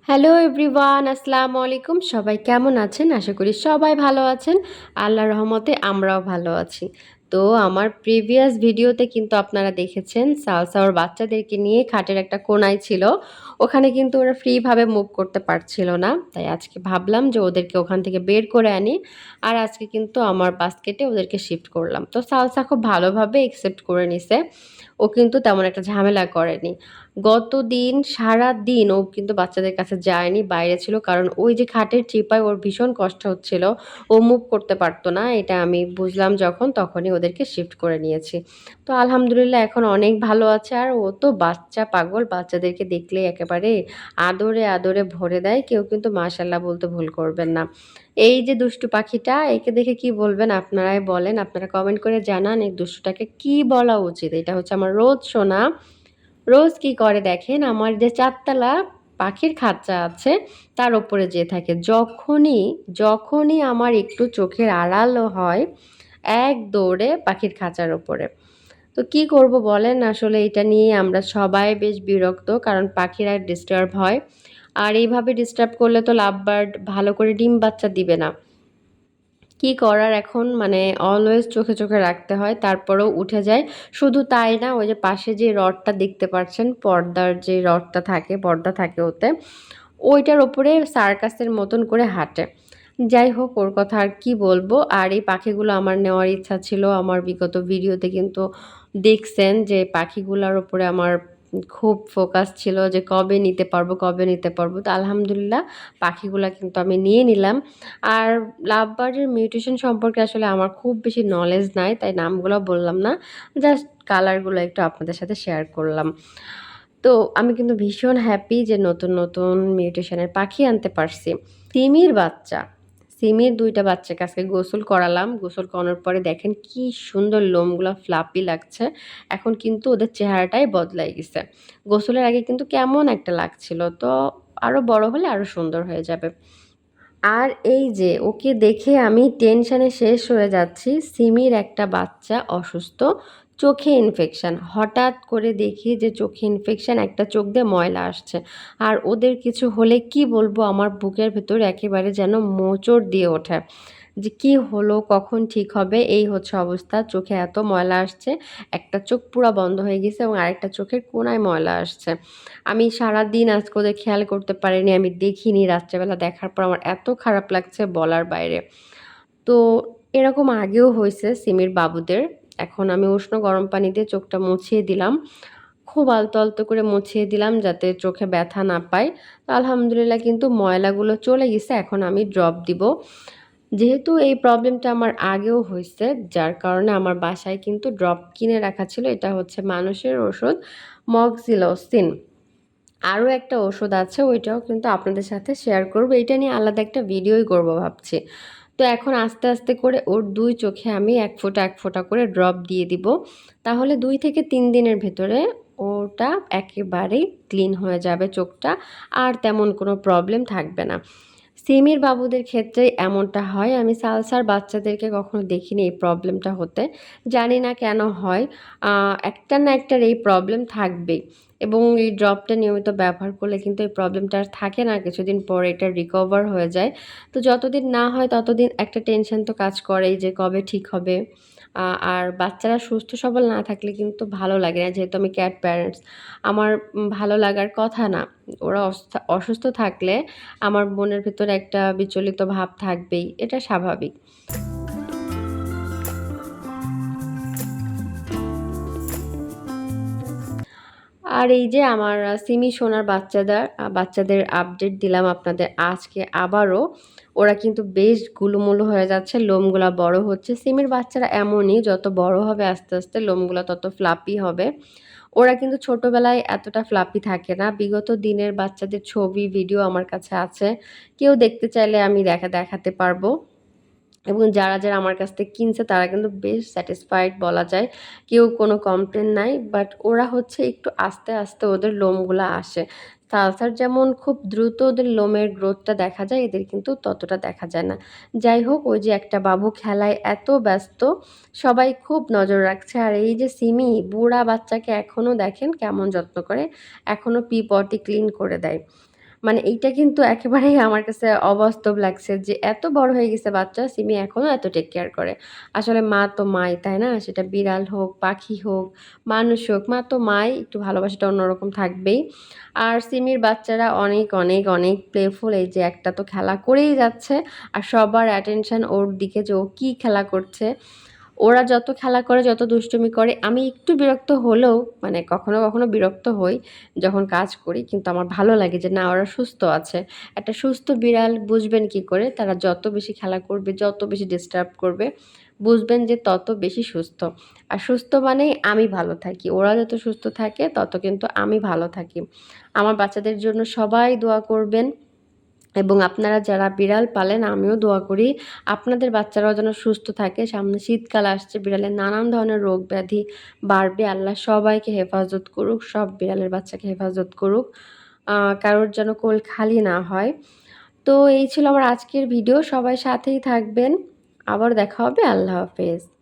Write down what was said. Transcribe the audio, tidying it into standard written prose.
Hello everyone, আসসালামু আলাইকুম। সবাই কেমন আছেন? আশা করি সবাই ভালো আছেন। আল্লাহর রহমতে আমরাও ভালো আছি। তো আমার প্রিভিয়াস ভিডিওতে কিন্তু আপনারা দেখেছেন সালসা ওর বাচ্চাদেরকে নিয়ে খাটের একটা কোণায় ছিল। ওখানে কিন্তু ওরা ফ্রিভাবে মুভ করতে পারছিল না। তাই আজকে ভাবলাম যে ওদেরকে ওখান থেকে বের করে আনি। আর আজকে কিন্তু আমার বাস্কেটে ওদেরকে শিফট করলাম। তো সালসা খুব ভালোভাবে একসেপ্ট করে নিছে। ও কিন্তু তেমন একটা ঝামেলা করেনি। গতদিন সারাদিন ও কিন্তু বাচ্চাদের কাছে যায়নি, বাইরে ছিল। কারণ ওই যে খাটের চিপায় ওর ভীষণ কষ্ট হচ্ছিল। ও মুভ করতে পারত না। এটা আমি বুঝলাম যখন, তখনই ওদেরকে শিফট করে নিয়েছি। তো আলহামদুলিল্লাহ এখন অনেক ভালো আছে। আর ও তো বাচ্চা পাগল, বাচ্চাদেরকে দেখলেই একেবারে আদরে, আদরে ভরে দেয়। কেউ কিন্তু মাশাআল্লাহ বলতে ভুল করবেন না। এই যে দুষ্টু পাখিটা, একে দেখে কি বলবেন আপনারাই বলেন। আপনারা কমেন্ট করে জানান এই দুষ্টুটাকে কি বলা উচিত? এটা হচ্ছে আমার রোজ সোনা। রোজ কি করে দেখেন, আমার যে ৪ তলা পাখির খাঁচা আছে তার ওপরে যেয়ে থাকে। যখনই আমার একটু চোখের আড়ালও হয়, এক দৌড়ে পাখির খাঁচার ওপরে। তো কি করব বলেন? আসলে এটা নিয়ে আমরা সবাই বেশ বিরক্ত। কারণ পাখিরা ডিস্টার্ব হয়। আর এইভাবে ডিস্টার্ব করলে তো লাভ বার্ড ভালো করে ডিম বাচ্চা দিবে না। কি করার এখন, মানে অলওয়েজ চোখে চোখে রাখতে হয়, তারপরেও উঠে যায়। শুধু তাই না, ওই যে পাশে যে রডটা দেখতে পাচ্ছেন, পর্দার যে রডটা থাকে, পর্দা থাকে ওতে, ওইটার ওপরে সার্কাসের মতন করে হাঁটে। যাই হোক, ওর কথা আর কি বলবো। আর এই পাখিগুলো আমার নেওয়ার ইচ্ছা ছিল। আমার বিগত ভিডিওতে কিন্তু দেখছেন যে পাখিগুলোর ওপরে আমার খুব ফোকাস ছিল যে কবে নিতে পারবো, কবে নিতে পারবো। তো আলহামদুলিল্লাহ পাখিগুলা কিন্তু আমি নিয়ে নিলাম। আর লাভ বার্ডের মিউটেশন সম্পর্কে আসলে আমার খুব বেশি নলেজ নাই, তাই নামগুলো বললাম না। জাস্ট কালারগুলো একটু আপনাদের সাথে শেয়ার করলাম। তো আমি কিন্তু ভীষণ হ্যাপি যে নতুন নতুন মিউটেশনের পাখি আনতে পারছি। সিমির বাচ্চা, সিমির ২ টা বাচ্চাকে আজকে গোসল করালাম। গোসল করানোর পরে দেখেন কি সুন্দর লোমগুলা ফ্লাপি লাগছে। এখন কিন্তু ওদের চেহারাটাই বদলাই গেছে। গোসলের আগে কিন্তু কেমন একটা লাগছিল। তো আরো বড় হলে আরো সুন্দর হয়ে যাবে। আর এই যে ওকে দেখে আমি টেনশনে শেষ হয়ে যাচ্ছি। সিমির একটা বাচ্চা অসুস্থ, চোখে ইনফেকশন। হঠাৎ করে দেখি যে চোখে ইনফেকশন, একটা চোখ দিয়ে ময়লা আসছে। আর ওদের কিছু হলে কি বলবো, আমার বুকের ভেতর একেবারে যেন মোচড় দিয়ে ওঠে যে কি হলো, কখন ঠিক হবে। এই হচ্ছে অবস্থা, চোখে এত ময়লা আসছে। একটা চোখ পুরা বন্ধ হয়ে গেছে এবং আরেকটা চোখের কোণায় ময়লা আসছে। আমি সারাদিন আজকে ওদের খেয়াল করতে পারিনি, আমি দেখিনি। রাত্রেবেলা দেখার পর আমার এত খারাপ লাগছে বলার বাইরে। তো এরকম আগেও হয়েছে সিমির বাবুদের। এখন আমি উষ্ণ গরম পানি দিয়ে চোখটা মুছিয়ে দিলাম। খুব আলতো আলতো করে মুছিয়ে দিলাম যাতে চোখে ব্যথা না পায়। তো আলহামদুলিল্লাহ কিন্তু ময়লাগুলো চলে গেছে। এখন আমি ড্রপ দিব। যেহেতু এই প্রবলেমটা আমার আগেও হইছে, যার কারণে আমার বাসায় কিন্তু ড্রপ কিনে রাখা ছিল। এটা হচ্ছে মানুষের ওষুধ, মক্সিলোসিন। আরও একটা ওষুধ আছে, ওইটাও কিন্তু আপনাদের সাথে শেয়ার করব। এটা নিয়ে আলাদা একটা ভিডিওই করব ভাবছি। তো এখন আস্তে আস্তে করে ওর ২ চোখে আমি ১ ফোঁটা ১ ফোঁটা করে ড্রপ দিয়ে দিব। তাহলে ২ থেকে ৩ দিনের ভেতরে ওটা একেবারেই ক্লিন হয়ে যাবে চোখটা। আর তেমন কোনো প্রবলেম থাকবে না। সিমির বাবুদের ক্ষেত্রে এমনটা হয়। আমি সালসার বাচ্চাদেরকে কখনো দেখিনি এই প্রবলেমটা হতে। জানি না কেন হয়। একটা না একটার এই প্রবলেম থাকবেই। এবং এই ড্রপটা নিয়মিত ব্যবহার করলে কিন্তু এই প্রবলেমটা আর থাকে না। কিছুদিন পর এটা রিকভার হয়ে যায়। তো যতদিন না হয় ততদিন একটা টেনশন তো কাজ করেই যে কবে ঠিক হবে। আর বাচ্চারা সুস্থ সবল না থাকলে কিন্তু ভালো লাগে না। যেহেতু আমি ক্যাট প্যারেন্টস, আমার ভালো লাগার কথা না। ওরা অসুস্থ থাকলে আমার মনের ভেতরে একটা বিচলিত ভাব থাকবেই। এটা স্বাভাবিক। আর এই যে আমার সিমি সোনার বাচ্চাদের আপডেট দিলাম আপনাদের আজকে আবারও। ওরা কিন্তু বেশ গুলুমুলু হয়ে যাচ্ছে, লোমগুলা বড় হচ্ছে। সিমির বাচ্চারা এমনই, যত বড় হবে আস্তে আস্তে লোমগুলা তত ফ্লাপি হবে। ওরা কিন্তু ছোটবেলায় এতটা ফ্লাপি থাকে না। বিগত দিনের বাচ্চাদের ছবি, ভিডিও আমার কাছে আছে। কেউ দেখতে চাইলে আমি দেখাতে পারবো। এবং যারা আমার কাছ থেকে কিনছে তারা কিন্তু বেশ স্যাটিসফাইড বলা যায়। কেউ কোনো কমপ্লেন নাই। বাট ওরা হচ্ছে একটু আস্তে আস্তে ওদের লোমগুলা আসে। সালসার যেমন খুব দ্রুত ওদের লোমের গ্রোথটা দেখা যায়, এদের কিন্তু ততটা দেখা যায় না। যাই হোক, ওই যে একটা বাবু খেলায় এত ব্যস্ত, সবাই খুব নজর রাখছে। আর এই যে সিমি, বুড়া বাচ্চাকে এখনও দেখেন কেমন যত্ন করে, এখনও পি পটি ক্লিন করে দেয়। মানে এইটা কিন্তু একেবারেই আমার কাছে অবাস্তব লাগছে যে এত বড় হয়ে গেছে বাচ্চা, সিমি এখনো এত টেক কেয়ার করে। আসলে মা তো মাই, তাই না? সেটা বিড়াল হোক, পাখি হোক, মানুষ হোক, মা তো মাই, একটু ভালোবাসাটা অন্যরকম থাকবেই। আর সিমির বাচ্চারা অনেক, অনেক, অনেক প্লেফুল। এই যে একটা তো খেলা করেই যাচ্ছে আর সবার অ্যাটেনশন ওর দিকে যে ও কি খেলা করছে। ওরা যত খেলা করে, যত দুষ্টুমি করে, আমি একটু বিরক্ত হলেও মানে কখনো, কখনো বিরক্ত হই যখন কাজ করি। কিন্তু আমার ভালো লাগে যে না ওরা সুস্থ আছে। একটা সুস্থ বিড়াল বুঝবেন কি করে? তারা যত বেশি খেলা করবে, যত বেশি ডিস্টার্ব করবে, বুঝবেন যে তত বেশি সুস্থ। আর সুস্থ মানেই আমি ভালো থাকি। ওরা যত সুস্থ থাকে তত কিন্তু আমি ভালো থাকি। আমার বাচ্চাদের জন্য সবাই দোয়া করবেন। এবং আপনারা যারা বিড়াল পালেন আমিও দোয়া করি আপনাদের বাচ্চারাও যেন সুস্থ থাকে। সামনে শীতকাল আসছে, বিড়ালের নানান ধরনের রোগ ব্যাধি বাড়বে। আল্লাহ সবাইকে হেফাজত করুক, সব বিড়ালের বাচ্চাকে হেফাজত করুক। কারোর যেন কোল খালি না হয়। তো এই ছিল আমার আজকের ভিডিও। সবাই সাথেই থাকবেন। আবার দেখা হবে। আল্লাহ হাফেজ।